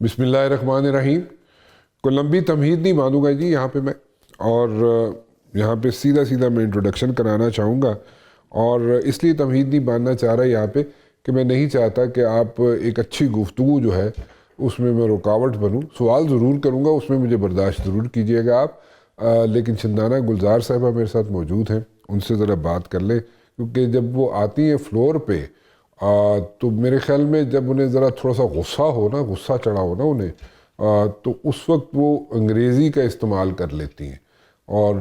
بسم اللہ الرحمن الرحیم. کوئی لمبی تمہید نہیں مانوں گا جی یہاں پہ میں, اور یہاں پہ سیدھا میں انٹروڈکشن کرانا چاہوں گا, اور اس لیے تمہید نہیں باندھنا چاہ رہا یہاں پہ کہ میں نہیں چاہتا کہ آپ ایک اچھی گفتگو جو ہے اس میں رکاوٹ بنوں. سوال ضرور کروں گا, اس میں مجھے برداشت ضرور کیجیے گا آپ, لیکن چندانہ گلزار صاحبہ میرے ساتھ موجود ہیں, ان سے ذرا بات کر لیں, کیونکہ جب وہ آتی ہیں فلور پہ تو میرے خیال میں جب انہیں ذرا تھوڑا سا غصہ چڑھا ہو نا انہیں, تو اس وقت وہ انگریزی کا استعمال کر لیتی ہیں. اور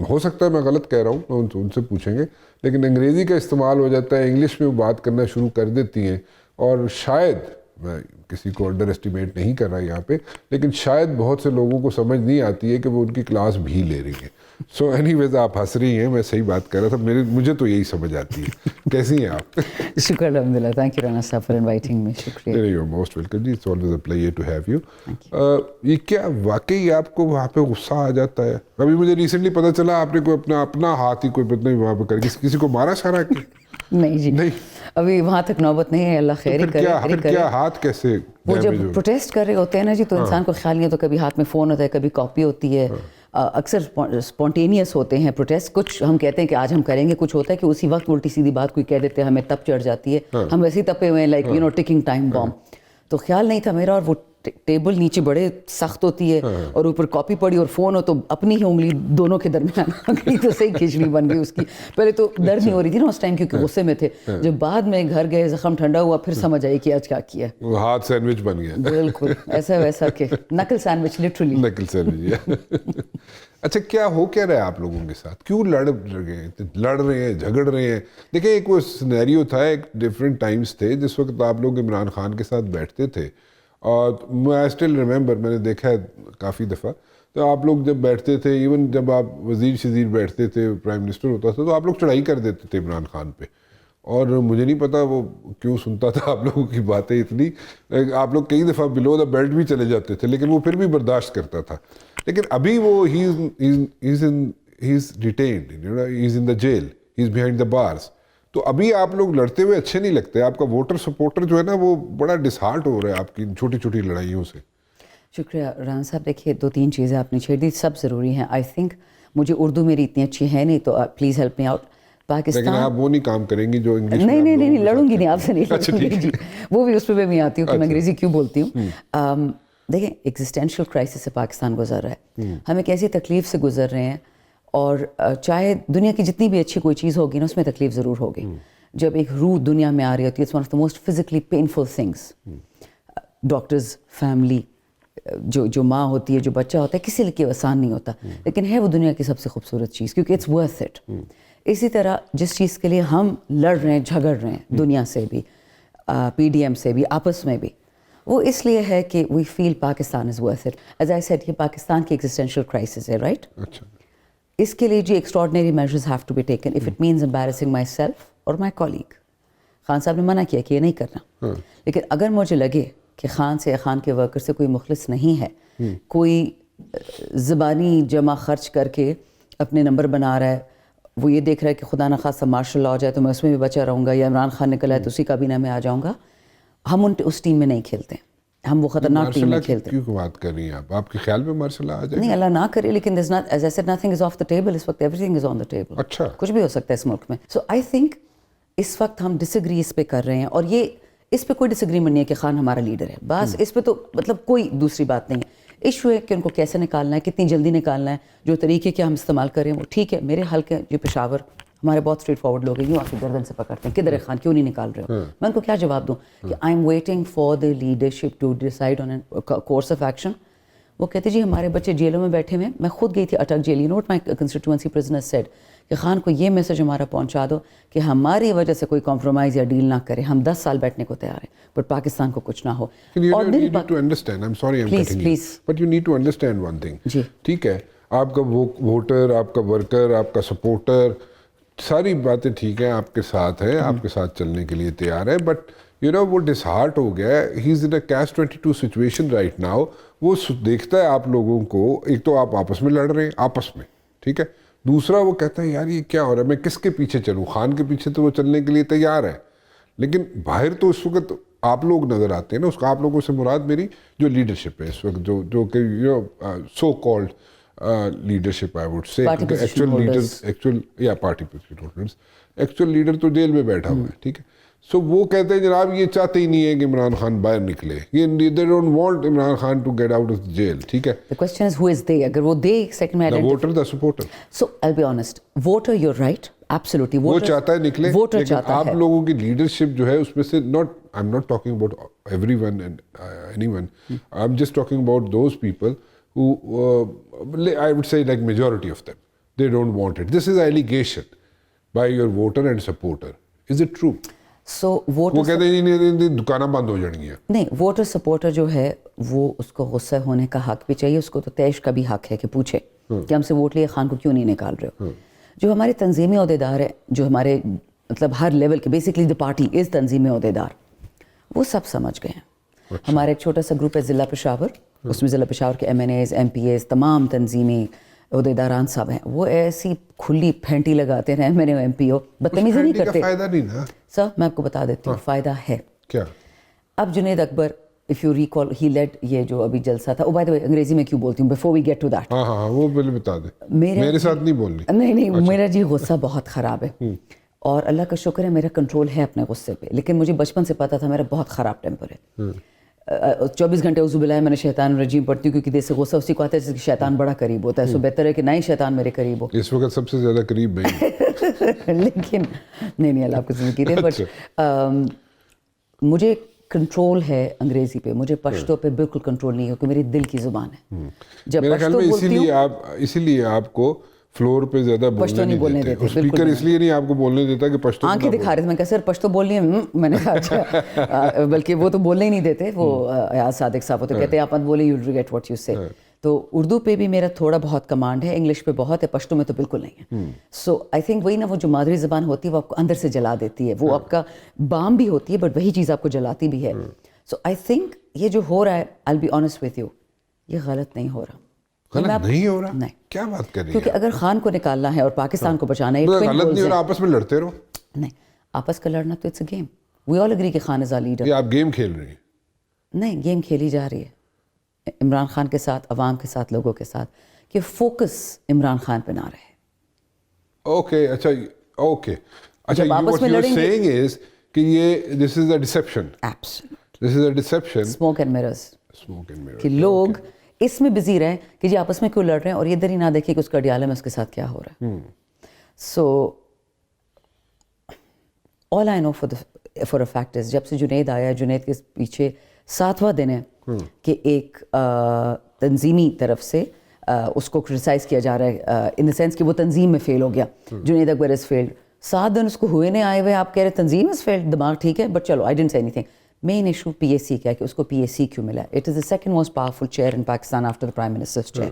ہو سکتا ہے میں غلط کہہ رہا ہوں, ان سے پوچھیں گے, لیکن انگریزی کا استعمال ہو جاتا ہے, انگلش میں وہ بات کرنا شروع کر دیتی ہیں, اور شاید میں کسی کو انڈر اسٹیمیٹ نہیں کر رہا یہاں پہ, لیکن شاید بہت سے لوگوں کو سمجھ نہیں آتی ہے کہ وہ ان کی کلاس بھی لے رہی ہیں. سو اینی ویز آپ ہنس رہی ہیں, میں صحیح بات کر رہا تھا, مجھے تو یہی سمجھ آتی ہے. کیسی ہیں آپ؟ شکر الحمدللہ. تھینک یو رانا صاحب فار انوائٹنگ می. شکریہ. You most welcome ji, it's always a pleasure to have you. یہ کیا واقعی آپ کو وہاں پہ غصہ آ جاتا ہے؟ ابھی مجھے ریسنٹلی پتہ چلا آپ نے کوئی اپنا ہاتھ ہی کوئی پتہ نہیں وہاں پہ کر کسی کو مارا شارا کیا؟ نہیں جی, نہیں ابھی وہاں تک نوبت نہیں ہے, اللہ خیر کرے. پھر کیا ہاتھ کیسے وہ جب پروٹیسٹ کر رہے ہوتے ہیں نا جی, تو انسان کو خیال نہیں ہوتا, کبھی ہاتھ میں فون ہوتا ہے, کبھی کاپی ہوتی ہے, اکثر اسپونٹینیس ہوتے ہیں پروٹیسٹ. کچھ ہم کہتے ہیں کہ آج ہم کریں گے, کچھ ہوتا ہے کہ اسی وقت الٹی سیدھی بات کوئی کہہ دیتے ہیں, ہمیں تب چڑھ جاتی ہے, ہم ویسے ہی تپے ہوئے ہیں لائک ٹکنگ ٹائم بام. تو خیال نہیں تھا میرا, اور وہ ٹیبل نیچے بڑے سخت ہوتی ہے, اور اوپر کاپی پڑی اور فون ہو, تو اپنی ہی انگلی دونوں کے درمیان آ گئی, تو صحیح کھچڑی بن گئی اس کی. پہلے تو درد نہیں ہو رہی تھی نا اس ٹائم, کیونکہ غصے میں تھے. جب بعد میں گھر گئے, زخم ٹھنڈا ہوا, پھر سمجھ آئی کہ آج کیا کیا. وہ ہاتھ سینڈوچ بن گیا. بالکل ایسا ویسا کہ نکل سینڈوچ, لٹرلی نکل سینڈوچ. اچھا, کیا ہو کیا رہا ہے آپ لوگوں کے ساتھ؟ کیوں لڑ رہے ہیں, جھگڑ رہے ہیں؟ دیکھیں, ایک وہ سینیریو تھا, ایک ڈفرینٹ ٹائمز تھے جس وقت آپ لوگ عمران خان کے ساتھ بیٹھتے تھے, اور میں اسٹل ریممبر, میں نے دیکھا ہے کافی دفعہ, تو آپ لوگ جب بیٹھتے تھے, ایون جب آپ وزیر شزیر بیٹھتے تھے, پرائم منسٹر ہوتا تھا, تو آپ لوگ چڑھائی کر دیتے تھے عمران خان پہ, اور مجھے نہیں پتا وہ کیوں سنتا تھا آپ لوگوں کی باتیں اتنی. آپ لوگ کئی دفعہ بلو دا بیلٹ بھی چلے جاتے تھے, لیکن وہ پھر بھی برداشت کرتا تھا. لیکن ابھی وہ ہی از ڈیٹینڈ, ہی از ان the jail, he is behind the بارس. تو ابھی آپ لوگ لڑتے ہوئے اچھے نہیں لگتے. آپ کا ووٹر سپورٹر جو ہے نا, وہ بڑا ڈسہارٹ ہو رہا ہے آپ کی چھوٹی چھوٹی لڑائیوں سے. شکریہ رانا صاحب. دیکھیے, 2-3 چیزیں آپ نے چھیڑ دی, سب ضروری ہیں. آئی تھنک مجھے اردو میری اتنی اچھی ہے نہیں, تو please help me out. Pakistan, لیکن آپ وہ نہیں کام کریں گی جو انگلش میں. نہیں لڑوں گی نہیں آپ سے, نہیں لڑوں گی جی. وہ بھی اس پہ میں آتی ہوں کہ میں انگریزی کیوں بولتی ہوں. دیکھیں, ایگزسٹینشیل کرائسس سے پاکستان گزر رہا ہے. ہم ایک ایسی تکلیف سے گزر رہے ہیں, اور چاہے دنیا کی جتنی بھی اچھی کوئی چیز ہوگی نا, اس میں تکلیف ضرور ہوگی. جب ایک روح دنیا میں آ رہی ہوتی ہے, it's one of the most physically painful things. Doctors, family, جو ماں ہوتی ہے, جو بچہ ہوتا ہے, کسی لیے آسان نہیں ہوتا, لیکن ہے وہ دنیا کی سب سے خوبصورت چیز, کیونکہ اٹس ورتھ اٹ. اسی طرح جس چیز کے لیے ہم لڑ رہے ہیں, جھگڑ رہے ہیں, دنیا سے بھی, پی ڈی ایم سے بھی, آپس میں بھی, وہ اس لیے ہے کہ we feel Pakistan is worth it. As I said, یہ پاکستان کی ایگزسٹینشیل کرائسس ہے, رائٹ. اس کے لیے جی extraordinary measures have to be taken if it means embarrassing myself اور مائی کولیگ. خان صاحب نے منع کیا کہ یہ نہیں کرنا, لیکن اگر مجھے لگے کہ خان سے یا خان کے ورکر سے کوئی مخلص نہیں ہے, کوئی زبانی جمع خرچ کر کے اپنے نمبر بنا رہا ہے, وہ یہ دیکھ رہا ہے کہ خدا نخواستہ مارشل لا ہو جائے تو میں اس میں بھی بچا رہوں گا, یا عمران خان نکل آئے تو اسی کابینہ میں آ جاؤں گا, ہم اس ٹیم میں نہیں کھیلتے. ہم وہ خطرناک ٹیم میں کھیلتے ہیں. کیوں بات کر رہی ہیں آپ کے خیال میں مارشل آ جائے؟ نہیں, اللہ نہ کرے, لیکن as I said, nothing is off the table. اس وقت everything is on the table. اچھا, کچھ بھی ہو سکتا ہے اس ملک میں. So I think اس وقت ہم ڈس ایگری اس پہ کر رہے ہیں, اور یہ اس پہ کوئی ڈس ایگریمنٹ نہیں ہے کہ خان ہمارا لیڈر ہے, بس اس پہ تو مطلب کوئی دوسری بات نہیں ہے. ایشو ہے کہ ان کو کیسے نکالنا ہے, کتنی جلدی نکالنا ہے, جو طریقے کے ہم استعمال کریں وہ ٹھیک ہے. میرے حلقے جو پشاور, ہمارے بہت اسٹریٹ فارورڈ لوگ ہیں, یوں آپ کی گردن سے پکڑتے ہیں, کدھر ہے خان, کیوں نہیں نکال رہے ہو. میں ان کو کیا جواب دوں کہ I am waiting for the leadership to decide on a course of action. وہ کہتے جی ہمارے بچے جیلوں میں بیٹھے ہوئے. میں خود گئی تھی Attock jail. You know what my constituency prisoner said, کہ خان کو یہ میسج ہمارا پہنچا دو کہ ہماری وجہ سے کوئی کمپرومائز یا ڈیل نہ کرے, ہم 10 سال بیٹھنے کو تیار ہیں, بٹ پاکستان کو کچھ نہ ہو. ٹھیک ہے, آپ کا ووٹر, آپ کا ورکر, آپ کا سپورٹر, ساری باتیں ٹھیک ہیں, آپ کے ساتھ ہے, آپ کے ساتھ چلنے کے لیے تیار ہے, بٹ وہ ڈسہارٹ ہو گیا ہے. ہی از ان اے catch-22 سچویشن رائٹ ناؤ. وہ دیکھتا ہے آپ لوگوں کو, ایک تو آپ آپس میں لڑ رہے ہیں, آپس میں, ٹھیک ہے, دوسرا وہ کہتا ہے یار یہ کیا ہو رہا ہے, میں کس کے پیچھے چلوں. خان کے پیچھے تو وہ چلنے کے لیے تیار ہے, لیکن باہر تو اس وقت آپ لوگ نظر آتے ہیں نا, اس کا آپ لوگوں سے مراد میری جو لیڈرشپ ہے اس وقت, جو کہ so called leadership I would say, party position holders, actual leader تو جیل میں بیٹھا ہوا ہے, ٹھیک ہے. سو وہ کہتے ہیں جناب یہ چاہتے ہی نہیں ہے کہ عمران خان باہر نکلے, they don't want Imran Khan to get out of the jail, ٹھیک ہے. The question is who is they, اگر وہ they second میں The voter, the supporter. So I'll be honest, voter you're right, absolutely. وہ چاہتا ہے نکلے, لیکن آپ لوگوں کی لیڈرشپ جو ہے اس میں سے I'm not talking about everyone and anyone, I'm just talking about those people who I would say like majority of them, they don't want it. This is an allegation by your voter and supporter. Is it true? So voter, وہ کہتے ہیں نہیں دکانیں بند ہو جائیں گی. نہیں, voter supporter جو ہے وہ اس کو غصہ ہونے کا حق بھی چاہیے, اس کو تو تیش کا بھی حق ہے کہ پوچھے کہ ہم سے ووٹ لیے خان کو کیوں نہیں نکال رہے ہو. جو ہمارے تنظیمی عہدیدار ہیں, جو ہمارے مطلب ہر لیول کے, بیسکلی دی پارٹی از تنظیمی عہدیدار, وہ سب سمجھ گئے ہیں. ہمارا ایک چھوٹا سا گروپ ہے ضلع پشاور, اس میں ضلع پشاور کے M N As, M P As, تمام تنظیمی عہدیداران صاحب ہیں, وہ ایسی کھلی پھینٹی لگاتے ہیں M N A M P O, بدتمیزی نہیں کرتے. فائدہ نہیں نا سر, میں آپ کو بتا دیتی ہوں فائدہ ہے کیا. اب جنید اکبر, if you recall, he led یہ جو ابھی جلسہ تھا, by the way انگریزی میں کیوں بولتی ہوں before we get to that. ہاں وہ پہلے بتا دیں, میرے ساتھ نہیں بولنی. نہیں, میرا جی غصہ بہت خراب ہے, اور اللہ کا شکر ہے میرا کنٹرول ہے اپنے غصے پہ, لیکن مجھے بچپن سے پتا تھا میرا بہت خراب ٹیمپر ہے. 24 گھنٹے اعوذ باللہ میں نے شیطان الرجیم پڑھتی ہوں, کیونکہ دیس سے غصہ اسی کو آتا ہے جس کہ شیطان بڑا قریب ہوتا ہے, سو بہتر ہے کہ نہ ہی شیطان میرے قریب ہو. اس وقت سب سے زیادہ قریب میں لیکن نہیں اللہ آپ کو زندگی دے, بٹ مجھے کنٹرول ہے انگریزی پہ, مجھے پشتو پہ بالکل کنٹرول نہیں ہے, کیونکہ میری دل کی زبان ہے. جب پشتو بولتی ہوں, اسی لیے آپ کو فلور پہ زیادہ بولنے نہیں دیتے, اسپیکر اس لیے نہیں آپ کو بولنے دیتا کہ پشتو. آنکھیں دکھا رہے تھے, میں کہا سر پشتو بولنی ہے, میں نے کہا اچھا, بلکہ وہ تو بولنے ہی نہیں دیتے, وہ ایاز صادق صاحب تو کہتے ہیں آپ مت بولے, یو ریگریٹ واٹ یو سے. تو اردو پہ بھی میرا تھوڑا بہت کمانڈ ہے, انگلش پہ بہت ہے, پشتو میں تو بالکل نہیں ہے. سو آئی تھنک وہی نا, وہ جو مادری زبان ہوتی ہے وہ آپ کو اندر سے جلا دیتی ہے, وہ آپ کا بام بھی ہوتی ہے بٹ وہی چیز آپ کو جلاتی بھی ہے. سو آئی تھنک یہ جو ہو رہا ہے, I'll be honest with you, یہ غلط نہیں ہو رہا. غلط نہیں ہو رہا, نہیں, کیا بات کر رہی ہیں, کیونکہ اگر خان کو نکالنا ہے اور پاکستان کو بچانا ہے, غلط نہیں ہو رہا, آپس میں لڑتے رہو. نہیں, آپس کا لڑنا تو it's a game, we all agree کہ خان از آ لیڈر. یہ آپ گیم کھیل رہی ہیں. نہیں, گیم کھیلی جا رہی ہے عمران خان کے ساتھ, عوام کے ساتھ, لوگوں کے ساتھ, کہ فوکس عمران خان پہ نہ رہے. اوکے, اچھا what you are saying is کہ یہ this is a deception. Absolutely. This is a deception. Smoke and mirrors. Smoke and mirrors. کہ لوگ اس میں بزی رہیں کہ جی آپس میں کیوں لڑ رہے ہیں, اور یہ ادھر ہی نہ دیکھیں کہ اس کا ڈیالے میں اس کے ساتھ کیا ہو رہا ہے. سو all I know for a fact is جب سے جنید آیا, جنید کے پیچھے 7واں دن ہے کہ ایک تنظیمی طرف سے اس کو کرٹیسائز کیا جا رہا ہے, ان دا سینس کہ وہ تنظیم میں فیل ہو گیا. جنید اکبر از فیلڈ. 7 دن اس کو ہوئے نہیں آئے ہوئے, آپ کہہ رہے تنظیم از فیلڈ, دماغ ٹھیک ہے, بٹ چلو I didn't say anything. Main issue P S C کیا ہے کہ اس کو پی ایس سی کیوں ملا. It is the second most powerful chair in Pakistan after the prime ministers chair.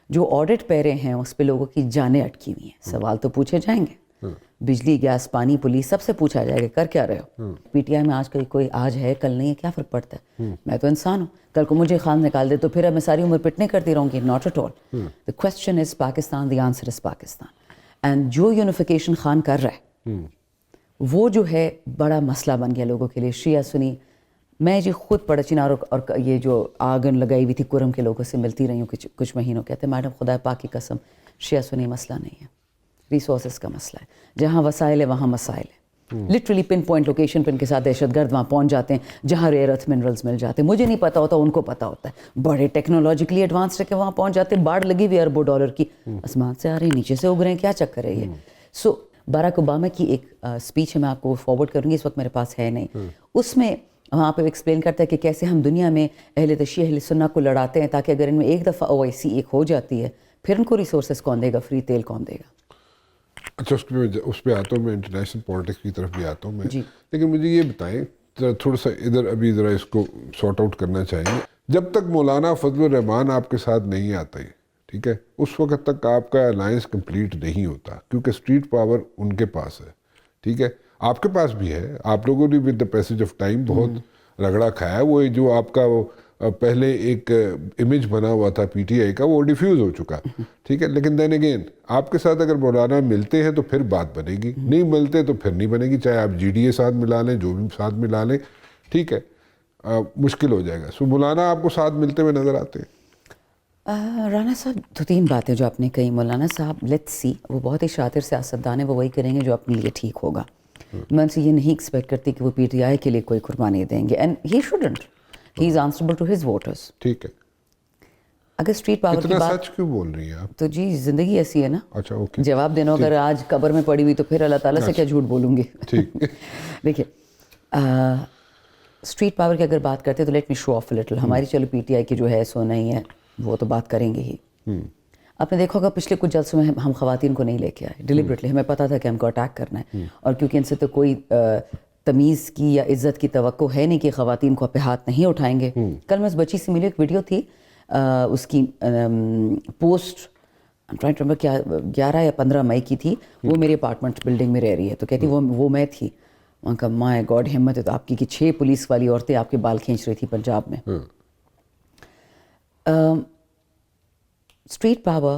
جو آڈٹ پیرے ہیں اس پہ لوگوں کی جانیں اٹکی ہوئی ہیں, سوال تو پوچھے جائیں گے, بجلی, گیس, پانی, پولیس, سب سے پوچھا جائے گا کر کیا رہے ہو. پی ٹی آئی میں آج کوئی آج ہے کل نہیں ہے, کیا فرق پڑتا ہے, میں تو انسان ہوں, کل کو مجھے خان نکال دے تو پھر اب میں ساری عمر پٹنے کرتی رہوں گی. Not at all. The question is Pakistan, the answer is Pakistan. And جو یونیفیکیشن خان کر رہا ہے وہ جو ہے بڑا مسئلہ بن گیا لوگوں کے لیے. شیعہ سنی, میں جی خود پڑا چنار اور یہ جو آگن لگائی ہوئی تھی کرم کے لوگوں سے ملتی رہی ہوں کچھ مہینوں, کہتے ہیں میڈم خدا پاک کی قسم شیعہ سنی مسئلہ نہیں ہے, ریسورسز کا مسئلہ ہے. جہاں وسائل ہے وہاں مسائل ہے. لٹرلی پن پوائنٹ لوکیشن پہ ان کے ساتھ دہشت گرد وہاں پہنچ جاتے ہیں جہاں ریئر ارتھ منرلز مل جاتے ہیں. مجھے نہیں پتا ہوتا, ان کو پتا ہوتا ہے. بڑے ٹیکنالوجیکلی ایڈوانس رہ کے وہاں پہنچ جاتے ہیں. باڑھ لگی ہوئی اربوں ڈالر کی, آسمان سے آ رہی, نیچے سے اگ رہے ہیں, کیا چکر ہے یہ. سو باراک اوباما کی ایک اسپیچ ہے, میں آپ کو فارورڈ کروں گی, اس وقت میرے پاس ہے نہیں. اس میں وہاں پہ ایکسپلین کرتا ہے کہ کیسے ہم دنیا میں اہل تشیع اہل سنہ کو لڑاتے ہیں تاکہ اگر ان میں ایک دفعہ OIC ایک ہو جاتی ہے پھر ان کو ریسورسز کون دے گا, فری تیل کون دے گا. اچھا, اس پہ آتا ہوں میں, انٹرنیشنل پالیٹکس کی طرف بھی آتا ہوں میں, لیکن مجھے یہ بتائیں تھوڑا سا ادھر ابھی ذرا اس کو سارٹ آؤٹ کرنا چاہیں. جب تک مولانا فضل الرحمان آپ کے ساتھ نہیں آتے, ٹھیک ہے, اس وقت تک آپ کا الائنس کمپلیٹ نہیں ہوتا, کیونکہ اسٹریٹ پاور ان کے پاس ہے, ٹھیک ہے, آپ کے پاس بھی ہے. آپ لوگوں نے with the passage of time بہت رگڑا کھایا ہے. وہ جو آپ کا پہلے ایک امیج بنا ہوا تھا پی ٹی آئی کا, وہ ڈیفیوز ہو چکا, ٹھیک ہے. لیکن دین اگین آپ کے ساتھ اگر مولانا ملتے ہیں تو پھر بات بنے گی, نہیں ملتے تو پھر نہیں بنے گی, چاہے آپ GDA ساتھ ملا لیں, جو بھی ساتھ ملا لیں. ٹھیک ہے, مشکل ہو جائے گا. سو مولانا آپ کو ساتھ ملتے ہوئے نظر آتے ہیں؟ رانا صاحب 2-3 باتیں جو آپ نے کہی. مولانا صاحب لیٹس سی, وہ بہت ہی شاطر سیاستدان ہیں, وہ وہی کریں گے جو اپنے لیے ٹھیک ہوگا. میں ان سے یہ نہیں ایکسپیکٹ کرتی کہ وہ پی ٹی آئی کے لیے کوئی قربانی دیں گے, and he should, he is answerable to his voters. ٹھیک ہے. اگر اسٹریٹ پاور کی اتنا بات, سچ کیوں بول رہی ہیں آپ؟ تو جی زندگی ایسی ہے نا, اچھا اوکے, جواب دینا اگر آج قبر میں پڑی ہوئی تو پھر اللہ تعالیٰ سے کیا جھوٹ بولوں گی. ٹھیک. دیکھیے اسٹریٹ پاور کی اگر بات کرتے تو let me show of little. ہماری چلو پی ٹی آئی کی جو ہے سو نہیں ہے, وہ تو بات کریں گے ہی. آپ نے دیکھا ہوگا پچھلے کچھ جلسوں میں ہم خواتین کو نہیں لے کے آئے ڈیلیبریٹلی. ہمیں پتہ تھا کہ ہم کو اٹیک کرنا ہے, اور کیونکہ ان سے تو کوئی تمیز کی یا عزت کی توقع ہے نہیں کہ خواتین کو پہ ہاتھ نہیں اٹھائیں گے. کل میں اس بچی سے ملی, ایک ویڈیو تھی اس کی پوسٹ کیا 11 یا 15 مئی کی تھی. وہ میرے اپارٹمنٹ بلڈنگ میں رہ رہی ہے, تو کہتی وہ میں تھی. وہاں کا مائی گاڈ ہمت ہے تو آپ کی کہ 6 پولیس والی عورتیں آپ کے بال کھینچ رہی تھی پنجاب میں. Street power,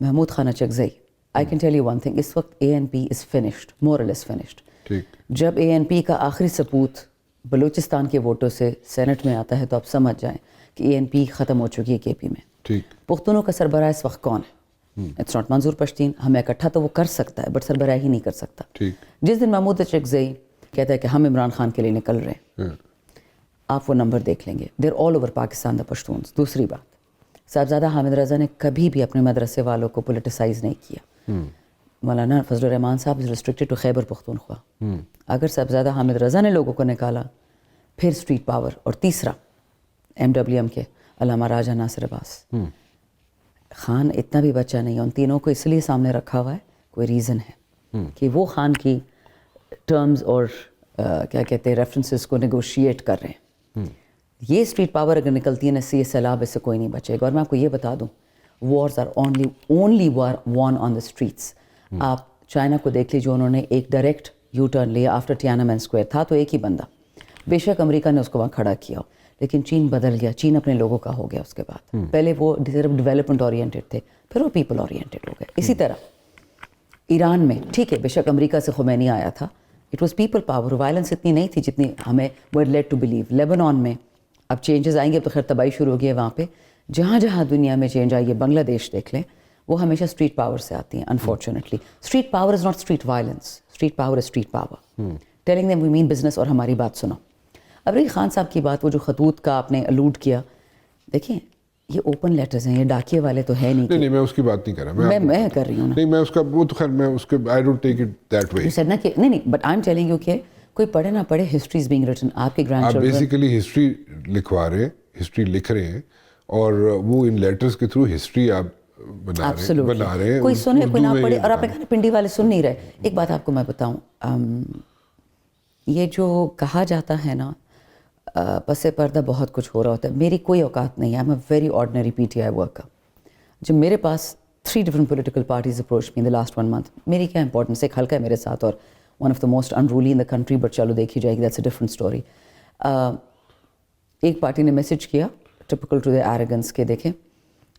Mahmood Khan Achakzai, I can tell you one thing, اس وقت A N P is finished, مور اور لیس فنشڈ. جب اے این پی کا آخری سپوت بلوچستان کے ووٹوں سے سینٹ میں آتا ہے تو آپ سمجھ جائیں کہ اے این پی ختم ہو چکی ہے کے پی میں. پختونوں کا سربراہ اس وقت کون ہے؟ اٹس ناٹ منظور پشتین. ہمیں اکٹھا تو وہ کر سکتا ہے بٹ سربراہی نہیں کر سکتا. جس دن محمود اچکزئی کہتا ہے کہ ہم عمران خان کے لیے نکل رہے ہیں, آپ وہ نمبر دیکھ لیں گے, دیر آل اوور پاکستان دا پشتونز. دوسری بات, صاحبزادہ حامد رضا نے کبھی بھی اپنے مدرسے والوں کو پولیٹیسائز نہیں کیا. مولانا فضل الرحمان صاحب is restricted to Khyber Pakhtunkhwa. اگر صاحبزادہ حامد رضا نے لوگوں کو نکالا, پھر اسٹریٹ پاور. اور تیسرا ایم ڈبلیو ایم کے علامہ راجہ ناصر عباس. خان اتنا بھی بچہ نہیں ہے, ان تینوں کو اس لیے سامنے رکھا ہوا ہے, کوئی ریزن ہے کہ وہ خان کی ٹرمز اور کیا کہتے ہیں ریفرنسز کو نیگوشیٹ کر رہے ہیں. یہ اسٹریٹ پاور اگر نکلتی ہے نا, سی سیلاب اس سے کوئی نہیں بچے گا. اور میں آپ کو یہ بتا دوں, wars are only war won on the streets. آپ چائنا کو دیکھ لیجیے, انہوں نے ایک ڈائریکٹ یو ٹرن لیا آفٹر ٹیانامن اسکوائر. تھا تو ایک ہی بندہ, بے شک امریکہ نے اس کو وہاں کھڑا کیا, لیکن چین بدل گیا. چین اپنے لوگوں کا ہو گیا اس کے بعد. پہلے وہ ڈیولپمنٹ اورینٹیڈ تھے, پھر وہ پیپل اورینٹیڈ ہو گئے. اسی طرح ایران میں ٹھیک ہے, بے شک امریکہ سے خمینی آیا تھا, it was people power. Violence اتنی نہیں تھی جتنی ہمیں were led to believe. Lebanon میں اب چینجز آئیں گے تو خیر تباہی شروع ہو گئی ہے وہاں پہ. جہاں جہاں دنیا میں چینج آئی ہے, بنگلہ دیش دیکھ لیں, وہ ہمیشہ اسٹریٹ پاور سے آتی ہیں unfortunately. Street power is not street violence, street power is street power. Telling them we mean business. اور ہماری بات سنو, ابری خان صاحب کی بات, وہ جو خطوط کا آپ نے الوڈ کیا, دیکھیں یہ اوپن لیٹرز ہیں, یہ ڈاکیے والے تو ہے نہیں. نہیں میں اس کی بات نہیں کر رہا, میں کر رہی ہوں. نہیں میں اس کا وہ تو خیر میں اس کے I don't take it that way. Sir نا کہ نہیں but I am telling you کہ کوئی پڑھے نہ پڑھے, ہسٹری از بینگ ریٹن. آپ کے گرینڈ چلڈرن بیسیکلی ہسٹری لکھوا رہے ہیں, ہسٹری لکھ رہے ہیں, اور وہ ان لیٹرز کے تھرو ہسٹری آپ بنا رہے ہیں. کوئی سنے کوئی نہ پڑھے. اور آپ نے کہا پنڈی والے سن نہیں رہے. ایک بات آپ کو میں بتاؤں, یہ جو کہا جاتا ہے نا پس پردہ بہت کچھ ہو رہا ہوتا ہے, میری کوئی اوقات نہیں ہے. I am a very ordinary P T I worker. جب میرے پاس 3 different political parties approach me in the last 1 month, میری کیا امپورٹنس. ایک حلقہ ہے میرے ساتھ اور one of the most unruly in the country, but چلو دیکھی جائے گی, دیٹس اے ڈفرنٹ اسٹوری. ایک پارٹی نے میسج کیا ٹپیکل ٹو دا ایروگنس کہ دیکھیں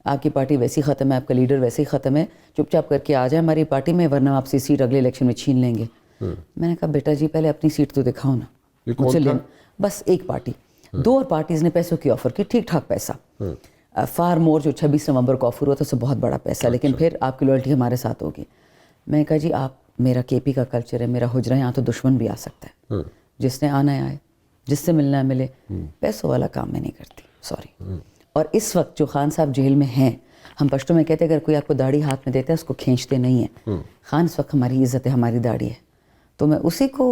آپ کی پارٹی ویسی ختم ہے, آپ کا لیڈر ویسے ہی ختم ہے, چپ چاپ کر کے آ جائیں ہماری پارٹی میں, ورنہ آپ سے سیٹ اگلے الیکشن میں چھین لیں گے. میں نے کہا بیٹا جی پہلے اپنی سیٹ تو دکھاؤ نا, مجھ سے لینا. بس ایک پارٹی, 2 اور پارٹیز نے پیسوں کی آفر کی, ٹھیک ٹھاک پیسہ, فار مور جو 26 نومبر کو آفر ہوا تھا اس سے بہت بڑا پیسہ, لیکن پھر آپ کی لوئلٹی ہمارے ساتھ ہوگی. میں نے کہا جی آپ, میرا کے پی کا کلچر ہے, میرا حجرہ ہے, یہاں تو دشمن بھی آ سکتا ہے, جس نے آنا ہے آئے, جس سے ملنا ہے ملے, پیسوں والا کام میں نہیں کرتی, سوری. اور اس وقت جو خان صاحب جیل میں ہیں, ہم پشتوں میں کہتے ہیں اگر کوئی آپ کو داڑھی ہاتھ میں دیتا ہے اس کو کھینچتے نہیں ہیں. خان اس وقت ہماری عزت ہے, ہماری داڑھی ہے, تو میں اسی کو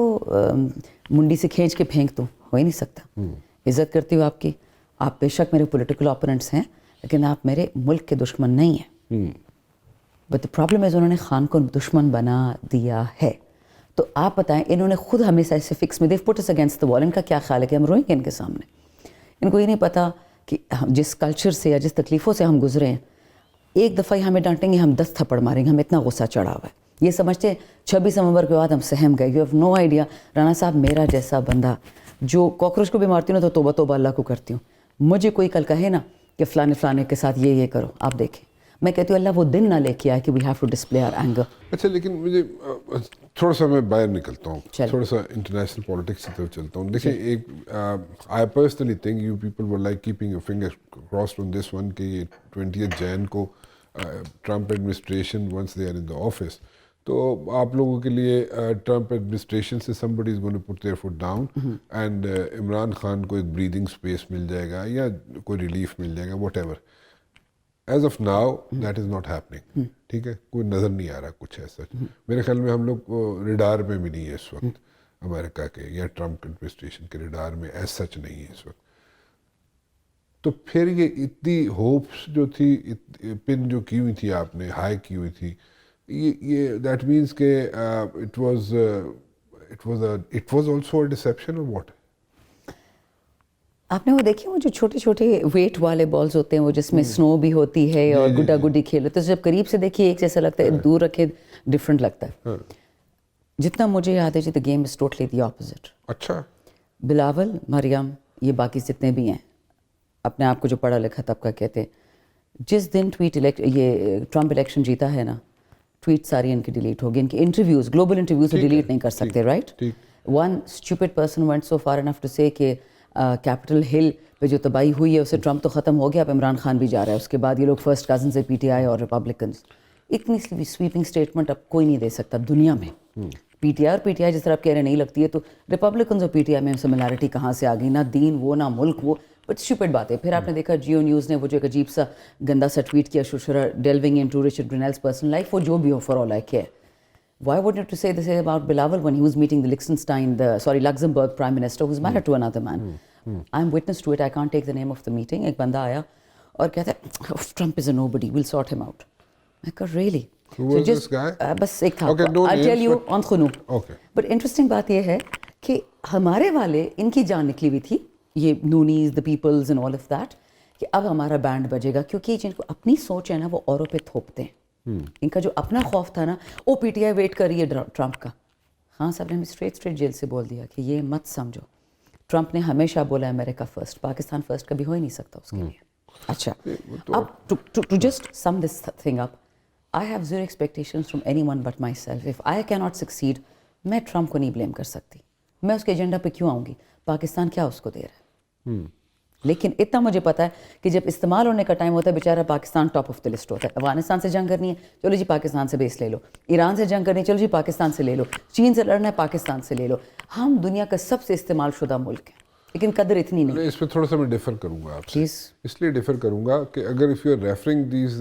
منڈی سے کھینچ کے پھینک دوں, ہو ہی نہیں سکتا. عزت کرتی ہوں آپ کی, آپ بے شک میرے پولیٹیکل اوپوننٹس ہیں, لیکن آپ میرے ملک کے دشمن نہیں ہیں. بٹ دا پرابلم ہے انہوں نے خان کو دشمن بنا دیا ہے. تو آپ بتائیں, انہوں نے خود ہمیشہ ایسے فکس میں, دیو پٹ اس اگینسٹ دا وال. ان کا کیا خیال ہے کہ ہم روئیں گے ان کے سامنے؟ ان کو یہ نہیں پتا کہ جس کلچر سے یا جس تکلیفوں سے ہم گزرے ہیں, ایک دفعہ ہی ہمیں ڈانٹیں گے, ہم 10 تھپڑ ماریں گے, ہم اتنا غصہ چڑھا ہوا ہے. یہ سمجھتے 26 نومبر کے بعد ہم سہم گئے. You have no idea. Rana صاحب میرا جیسا بندہ جو کاکروچ کو بھی مارتی ہوں نا تو توبہ توبہ اللہ کو کرتی ہوں. مجھے کوئی کل کہے نا کہ فلانے فلانے کے ساتھ یہ کرو, آپ دیکھیں میں کہتی ہوں اللہ وہ دن نہ لے کے آئے کہ we have to display our anger. اچھا لیکن مجھے تھوڑا سا میں باہر نکلتا ہوں, تھوڑا سا انٹرنیشنل پولیٹکس کی طرف چلتا ہوں. دیکھیں ایک I personally think you people were like keeping your finger crossed on this one کہ یہ 20 جین کو Trump administration once they are in the office, تو آپ لوگوں کے لیے ٹرمپ ایڈمنسٹریشن سے somebody is going to put their foot down and Imran Khan کو ایک بریدنگ اسپیس مل جائے گا یا کوئی ریلیف مل جائے گا whatever. As of now that is not happening. ٹھیک ہے, کوئی نظر نہیں آ رہا کچھ ایسا. میرے خیال میں ہم لوگ ریڈار میں بھی نہیں ہے اس وقت امریکہ کے یا ٹرمپ ایڈمنسٹریشن کے ریڈار میں ایز سچ نہیں ہے اس وقت. تو پھر یہ اتنی ہوپس جو تھی پن جو کی ہوئی تھی آپ نے ہائی کی ہوئی تھی, یہ دیٹ مینس کہ it was also a deception اور واٹ. آپ نے وہ دیکھے وہ جو چھوٹے چھوٹے ویٹ والے بالز ہوتے ہیں وہ جس میں سنو بھی ہوتی ہے اور گڈا گڈی کھیل, تو جب قریب سے دیکھیے ایک جیسا لگتا ہے, دور رکھے ڈفرینٹ لگتا ہے. جتنا مجھے یاد ہے the game is totally the opposite. اچھا بلاول, مریم, یہ باقی جتنے بھی ہیں اپنے آپ کو جو پڑھا لکھا طبقہ کہتے ہیں, جس دن یہ ٹرمپ الیکشن جیتا ہے نا, ٹویٹ ساری ان کی ڈیلیٹ ہوگی. ان کی انٹرویوز, گلوبل انٹرویوز ڈیلیٹ نہیں کر سکتے, right. One stupid person went so far enough to say کہ کیپٹل ہل پہ جو تباہی ہوئی ہے اسے ٹرمپ تو ختم ہو گیا, اب عمران خان بھی جا رہا ہے. اس کے بعد یہ لوگ فرسٹ کزن سے پی ٹی آئی اور ریپبلکنس. اتنی سویپنگ اسٹیٹمنٹ اب کوئی نہیں دے سکتا دنیا میں. پی ٹی آئی جس طرح آپ کہہ رہے نہیں لگتی ہے, تو ریپبلکنس اور پی ٹی آئی میں سملیرٹی کہاں سے آ گئی؟ نہ دین وہ نہ ملک وہ, بٹ اسٹوپڈ بات ہے. پھر آپ نے دیکھا جیو نیوز نے وہ جو ایک عجیب سا گندا سا ٹویٹ کیا, شوشرا delving into Richard Grenell's personal life, وہ جو بھی ہو for all I care. Why would you to say this about Bilawal when he was meeting the Luxembourg Prime Minister who's married to another man? I'm witness to it. I can't take the name of the meeting. ایک بندہ آیا اور کہتا ہے Trump is a nobody. We'll sort him out. میں کہا really? Who was this guy? بس ایک تھا. Okay, no I'll tell names, you on خنو. Okay. But interesting بات یہ ہے کہ ہمارے والے ان کی جان نکلی ہوئی تھی, یہ نونیز, the peoples and all of that, کہ اب ہمارا بینڈ بجے گا, کیونکہ جن کو اپنی سوچ ہے نا وہ اوروں پہ تھوپتے ہیں. ان کا جو اپنا خوف تھا نا, او پی ٹی آئی ویٹ کر رہی ہے ٹرمپ کا. ہاں صاحب نے ہمیں اسٹریٹ جیل سے بول دیا کہ یہ مت سمجھو, ٹرمپ نے ہمیشہ بولا امریکہ فرسٹ, پاکستان فرسٹ کبھی ہو ہی نہیں سکتا اس کے لیے. اچھا اب to just sum this thing up, I have zero expectations from anyone but myself. If I کی ناٹ سکسیڈ, میں ٹرمپ کو نہیں بلیم کر سکتی. میں اس کے ایجنڈا پہ کیوں آؤں گی؟ پاکستان کیا اس کو دے رہا ہے. لیکن اتنا مجھے پتا ہے کہ جب استعمال ہونے کا ٹائم ہوتا ہے بیچارہ Pakistan top of the list ہوتا ہے. افغانستان سے جنگ کرنی ہے, چلو جی پاکستان سے بیس لے لو. ایران سے جنگ کرنی ہے, چلو جی پاکستان سے لے لو. چین سے لڑنا ہے, پاکستان سے لے لو. ہم دنیا کا سب سے استعمال شدہ ملک ہیں, لیکن قدر اتنی نہیں. اس پہ تھوڑا سا میں ڈیفر کروں گا آپ سے, اس لیے ڈیفر کروں گا کہ اگر if you are referring these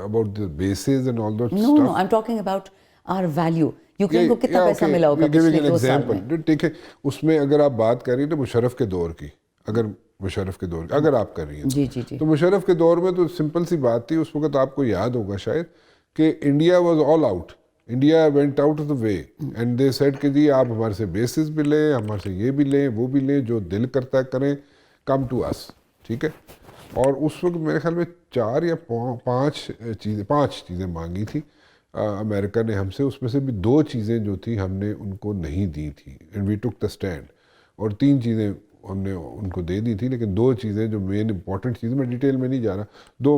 about the bases and all that stuff. No, I'm talking about our value. Ukraine کو کتنا پیسہ ملا ہوگا پچھلے 2 سال میں؟ ٹھیک ہے, اس میں اگر آپ بات کر رہی ہیں تو مشرف کے دور کی, مشرف کے دور اگر آپ کر رہی ہیں جی جی جی, تو مشرف کے دور میں تو سمپل سی بات تھی. اس وقت آپ کو یاد ہوگا شاید کہ India was all out, India went out of the way and they said کہ جی آپ ہمارے سے بیسز بھی لیں, ہمارے سے یہ بھی لیں, وہ بھی لیں, جو دل کرتا ہے کریں, کم ٹو اس. ٹھیک ہے, اور اس وقت میرے خیال میں 4 یا 5 چیزیں مانگی تھی امریکہ نے ہم سے. اس میں سے بھی 2 چیزیں جو تھی ہم نے ان کو نہیں دی تھی, and we tick the stand, اور 3 چیزیں ہم نے ان کو دے دی تھی. لیکن 2 چیزیں جو مین امپورٹنٹ چیزیں, میں ڈیٹیل میں نہیں جا رہا, 2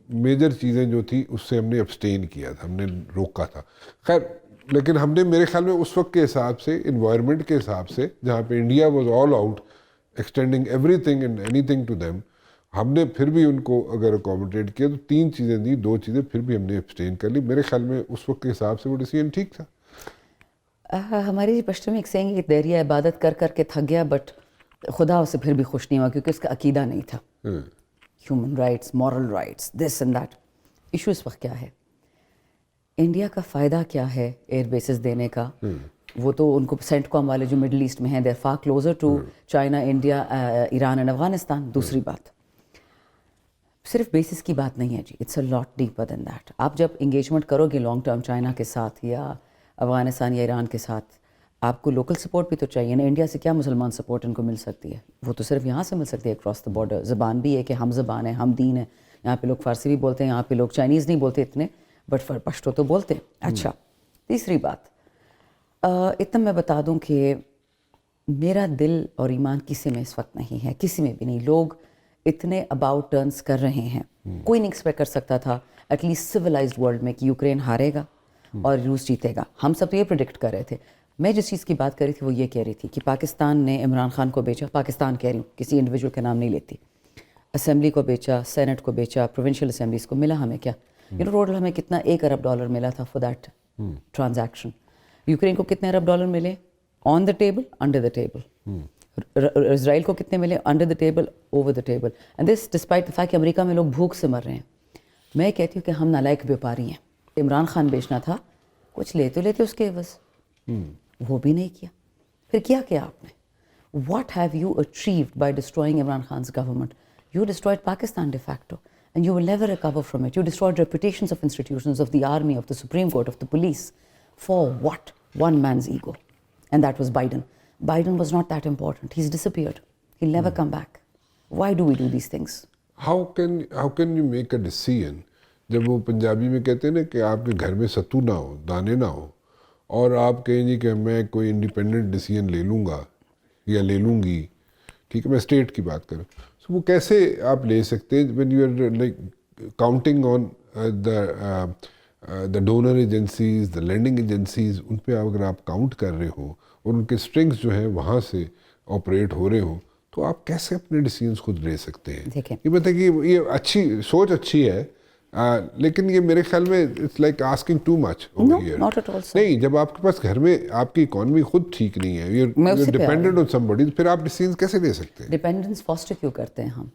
میجر چیزیں جو تھی اس سے ہم نے ابسٹین کیا تھا, ہم نے روکا تھا. خیر, لیکن ہم نے میرے خیال میں اس وقت کے حساب سے, انوائرمنٹ کے حساب سے, جہاں پہ India was all out extending everything and anything to them, ہم نے پھر بھی ان کو اگر اکوموڈیٹ کیا تو 3 چیزیں دی, 2 چیزیں پھر بھی ہم نے ابسٹین کر لی. میرے خیال میں اس وقت کے حساب سے وہ ڈیسیژن ٹھیک تھا. ہماری پشتو میں ایک سینگ ہے کہ دہریہ عبادت کر کر کے تھک گیا, بٹ خدا اسے پھر بھی خوش نہیں ہوا کیونکہ اس کا عقیدہ نہیں تھا. Human rights, moral rights, this and that. Issue اس وقت کیا ہے, انڈیا کا فائدہ کیا ہے ایئر بیسز دینے کا؟ وہ تو ان کو سینٹ کام والے جو مڈل ایسٹ میں ہیں, they are far closer to China, India, Iran and Afghanistan. دوسری بات, صرف بیسس کی بات نہیں ہے جی, it's a lot deeper than that. آپ جب انگیجمنٹ کرو گے لانگ ٹرم چائنا کے ساتھ یا افغانستان یا ایران کے ساتھ, آپ کو لوکل سپورٹ بھی تو چاہیے نا. انڈیا سے کیا مسلمان سپورٹ ان کو مل سکتی ہے؟ وہ تو صرف یہاں سے مل سکتی ہے اکراس دا بارڈر. زبان بھی ہے کہ ہم زبان ہیں, ہم دین ہیں. یہاں پہ لوگ فارسی بھی بولتے ہیں, یہاں پہ لوگ چائنیز نہیں بولتے اتنے, بٹ پشتو تو بولتے ہیں. اچھا, تیسری بات, اتنا میں بتا دوں کہ میرا دل اور ایمان کسی میں اس وقت نہیں ہے, کسی میں بھی نہیں. لوگ اتنے اباؤٹ ٹرنس کر رہے ہیں. کوئی نہیں ایکسپیکٹ کر سکتا تھا ایٹ لیسٹ سویلائزڈ ورلڈ میں کہ یوکرین ہارے گا اور روس جیتے گا. ہم سب تو یہ پریڈکٹ کر رہے تھے. میں جس چیز کی بات کر رہی تھی وہ یہ کہہ رہی تھی کہ پاکستان نے عمران خان کو بیچا. پاکستان کہہ رہی ہوں, کسی انڈیویجول کا نام نہیں لیتی. اسمبلی کو بیچا, سینٹ کو بیچا, پروونشل اسمبلیز کو. ملا ہمیں کیا؟ ٹوٹل ہمیں کتنا $1 ارب ملا تھا فار دیٹ ٹرانزیکشن. یوکرین کو کتنے $1 ارب ملے؟ On the table, under the table. Israel کو کتنے ملے؟ Under the table, over the table. And this despite the fact کہ امریکہ میں لوگ بھوک سے مر رہے ہیں. میں کہتی ہوں کہ ہم نالائق بیوپاری ہیں. عمران خان بیچنا تھا, کچھ لے تو لیتے اس کے عوض, وہ بھی نہیں کیا. پھر کیا آپ نے؟ What have you achieved by destroying Imran Khan's government? You destroyed Pakistan de facto, and you will never recover from it. You destroyed reputations of institutions, of the army, of the Supreme Court, of the police. For what? One man's ego. And that was Biden. Biden was not that important. He's disappeared. He'll never come back. Why do we do these things? How can you make a decision جب وہ پنجابی میں کہتے ہیں نا کہ آپ کے گھر میں ستو نہ ہو, دانے نہ ہو, اور آپ کہیں جی کہ میں کوئی انڈیپینڈنٹ ڈیسیجن لے لوں گا یا لے لوں گی, ٹھیک ہے, میں اسٹیٹ کی بات کروں, so وہ کیسے آپ لے سکتے ہیں when you are like counting on the donor agencies, the lending agencies, ان پہ اگر آپ کاؤنٹ کر رہے ہو اور ان کے اسٹرنگس جو ہیں وہاں سے آپریٹ ہو رہے ہوں, تو آپ کیسے اپنے ڈیسیجنس خود لے سکتے ہیں؟ یہ بتائیں کہ یہ اچھی سوچ اچھی ہے, لیکن یہ میرے خیال میں it's like asking too much. نہیں, جب آپ کے پاس گھر میں آپ کی اکانومی خود ٹھیک نہیں ہے, you dependent on some body, پھر آپ ڈیسیژن کیسے لے سکتے ہیں؟ ڈیپینڈنس فاسٹر کیوں کرتے ہیں ہم؟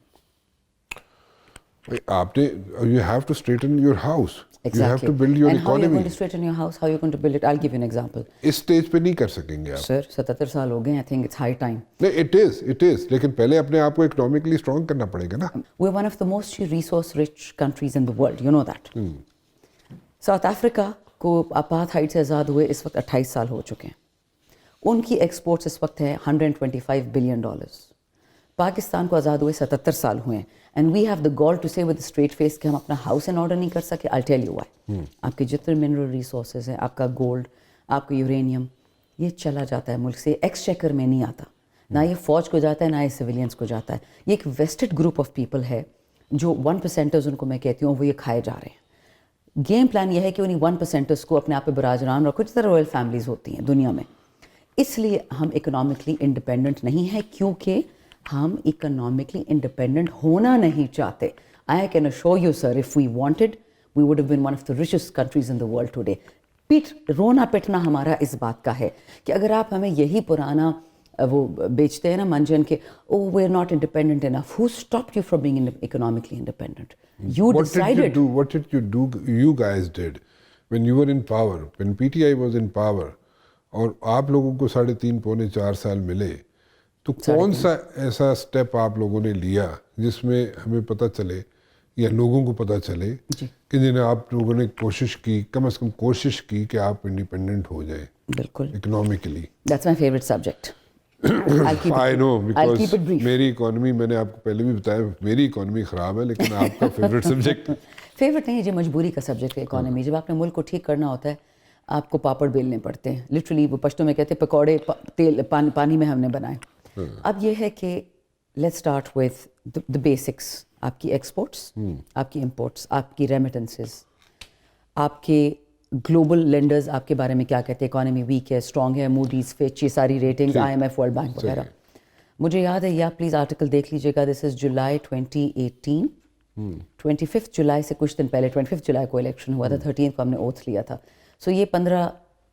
آپ نے you have to straighten your house, you have to build your economy. And how are you going to straighten your house? How are you going to build it? I'll give you an example. اس stage پہ نہیں کر سکیں گے آپ. Sir, 77 سال ہو گئے. I think it's high time. نہیں, it is. لیکن پہلے اپنے آپ کو اکنامکلی اسٹرانگ کرنا پڑے گا نا. We're one of the most resource rich countries in the world. You know that. South Africa کو اپارتھائڈ سے آزاد ہوئے اس وقت 28 سال ہو چکے ہیں. ان کی ایکسپورٹس اس وقت ہے $125 billion. پاکستان کو آزاد ہوئے 77 سال ہوئے ہیں. اینڈ وی ہیو دا گال ٹو سے ود اسٹریٹ فیس کہ ہم اپنا ہاؤس ان آرڈر نہیں کر سکے. I tell you why. آپ کے جتنے منرل ریسورسز ہیں, آپ کا گولڈ, آپ کا یورینیم, یہ چلا جاتا ہے ملک سے. ایکسچیکر میں نہیں آتا, نہ یہ فوج کو جاتا ہے, نہ یہ سویلینس کو جاتا ہے. یہ ایک ویسٹڈ گروپ آف پیپل ہے جو 1%ers ان کو میں کہتی ہوں وہ یہ کھائے جا رہے ہیں. گیم پلان یہ ہے کہ انہیں 1%ers کو اپنے آپ پہ براج رام رکھو, جس طرح رائل فیملیز ہوتی ہیں دنیا میں. اس لیے ہم اکنامکلی انڈیپینڈنٹ نہیں ہیں, کیونکہ ہم اکنامکلی انڈیپینڈنٹ ہونا نہیں چاہتے. I can assure you, sir, if we wanted, we would have been one of the richest countries in the world today. رونا پٹنا ہمارا اس بات کا ہے کہ اگر آپ ہمیں یہی پرانا وہ بیچتے ہیں نا منجن کے, oh, we're not independent enough. Who stopped you from being economically independent? You decided. What did you do? You guys did when you were in power, when PTI was in power, اور آپ لوگوں کو 3.5-4 سال ملے, تو کون سا ایسا اسٹیپ آپ لوگوں نے لیا جس میں ہمیں پتہ چلے یا لوگوں کو پتہ چلے کہ جنہیں آپ لوگوں نے کوشش کی, کم از کم کوشش کی کہ آپ انڈیپینڈنٹ ہو جائیں بالکل economically? That's my favorite subject. I know, because میری اکانومی, میں نے آپ کو پہلے بھی بتایا, میری اکانومی خراب ہے, لیکن آپ کا فیوریٹ سبجیکٹ فیوریٹ نہیں, یہ مجبوری کا سبجیکٹ ہے اکانومی. جب آپ نے ملک کو ٹھیک کرنا ہوتا ہے آپ کو پاپڑ بیلنے پڑتے ہیں. لٹرلی وہ پشتوں میں کہتے ہیں پکوڑے تیل پانی میں ہم نے بنائے. اب یہ ہے کہ let's start with the basics. آپ کی ایکسپورٹس, آپ کی امپورٹس, آپ کی ریمیٹنسز, آپ کے گلوبل لینڈرز آپ کے بارے میں کیا کہتے ہیں, اکانومی ویک ہے, اسٹرانگ ہے, موڈیز, فیچ, یہ ساری ریٹنگز, IMF, ورلڈ بینک وغیرہ. مجھے یاد ہے, یا پلیز آرٹیکل دیکھ لیجیے گا, دس از جولائی 2018, 25 جولائی سے کچھ دن پہلے, 25 جولائی کو الیکشن ہوا تھا, 13 کو ہم نے اوتھ لیا تھا. سو یہ